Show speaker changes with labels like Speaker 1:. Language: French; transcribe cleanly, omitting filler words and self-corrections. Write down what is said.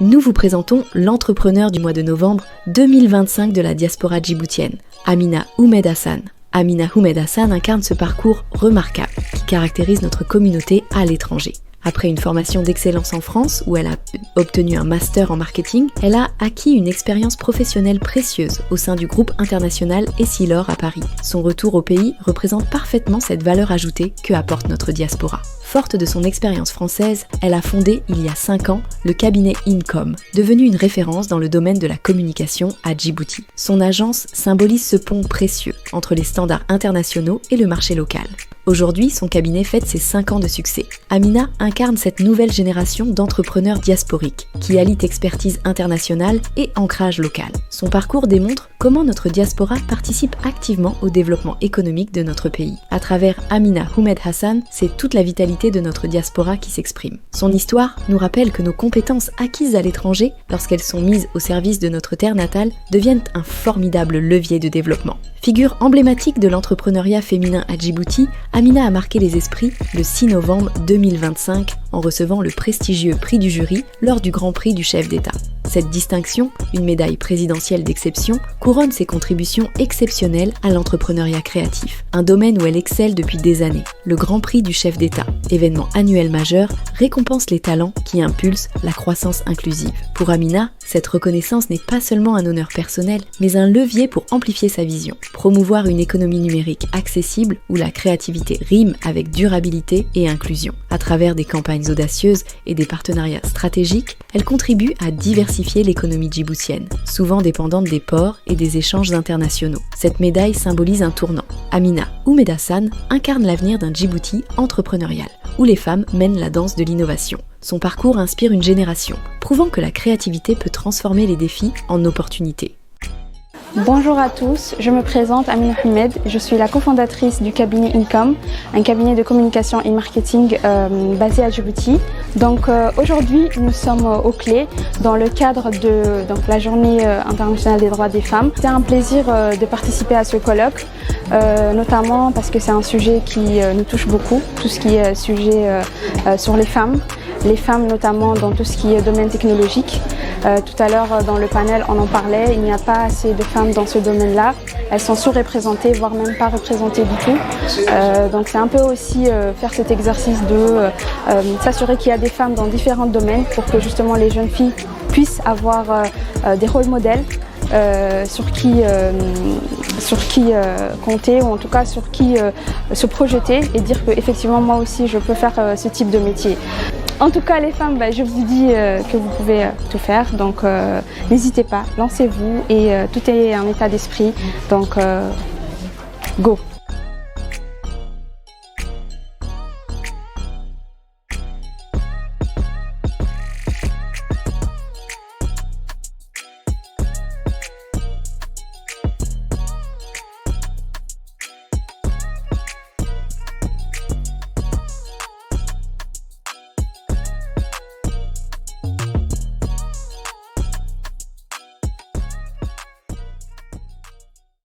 Speaker 1: nous vous présentons l'entrepreneur du mois de novembre 2025 de la diaspora djiboutienne, Amina Oumed Hassan. Amina Oumed Hassan incarne ce parcours remarquable qui caractérise notre communauté à l'étranger. Après une formation d'excellence en France, où elle a obtenu un master en marketing, elle a acquis une expérience professionnelle précieuse au sein du groupe international Essilor à Paris. Son retour au pays représente parfaitement cette valeur ajoutée que apporte notre diaspora. Forte de son expérience française, elle a fondé il y a 5 ans le cabinet Income, devenu une référence dans le domaine de la communication à Djibouti. Son agence symbolise ce pont précieux entre les standards internationaux et le marché local. Aujourd'hui, son cabinet fête ses 5 ans de succès. Amina incarne cette nouvelle génération d'entrepreneurs diasporiques qui allient expertise internationale et ancrage local. Son parcours démontre comment notre diaspora participe activement au développement économique de notre pays. À travers Amina Oumed Hassan, c'est toute la vitalité de notre diaspora qui s'exprime. Son histoire nous rappelle que nos compétences acquises à l'étranger, lorsqu'elles sont mises au service de notre terre natale, deviennent un formidable levier de développement. Figure emblématique de l'entrepreneuriat féminin à Djibouti, Amina a marqué les esprits le 6 novembre 2025 en recevant le prestigieux prix du jury lors du Grand Prix du chef d'État. Cette distinction, une médaille présidentielle d'exception, couronne ses contributions exceptionnelles à l'entrepreneuriat créatif, un domaine où elle excelle depuis des années. Le Grand Prix du chef d'État, événement annuel majeur, récompense les talents qui impulsent la croissance inclusive. Pour Amina, cette reconnaissance n'est pas seulement un honneur personnel, mais un levier pour amplifier sa vision. Promouvoir une économie numérique accessible où la créativité rime avec durabilité et inclusion. À travers des campagnes audacieuses et des partenariats stratégiques, elle contribue à diversifier l'économie djiboutienne, souvent dépendante des ports et des échanges internationaux. Cette médaille symbolise un tournant. Amina Oumed Hassan incarne l'avenir d'un Djibouti entrepreneurial, où les femmes mènent la danse de l'innovation. Son parcours inspire une génération, prouvant que la créativité peut transformer les défis en opportunités.
Speaker 2: Bonjour à tous, je me présente Amina Oumed, je suis la cofondatrice du cabinet Income, un cabinet de communication et marketing basé à Djibouti. Donc aujourd'hui nous sommes au Clé dans le cadre de la journée internationale des droits des femmes. C'est un plaisir de participer à ce colloque, notamment parce que c'est un sujet qui nous touche beaucoup, tout ce qui est sujet sur les femmes notamment dans tout ce qui est domaine technologique. Tout à l'heure dans le panel on en parlait, il n'y a pas assez de femmes dans ce domaine-là. Elles sont sous-représentées, voire même pas représentées du tout. Donc c'est un peu aussi faire cet exercice de s'assurer qu'il y a des femmes dans différents domaines pour que justement les jeunes filles puissent avoir des rôles modèles sur qui compter, ou en tout cas sur qui se projeter et dire que effectivement moi aussi je peux faire ce type de métier. En tout cas les femmes, je vous dis que vous pouvez tout faire, donc n'hésitez pas, lancez-vous et tout est un état d'esprit, donc go!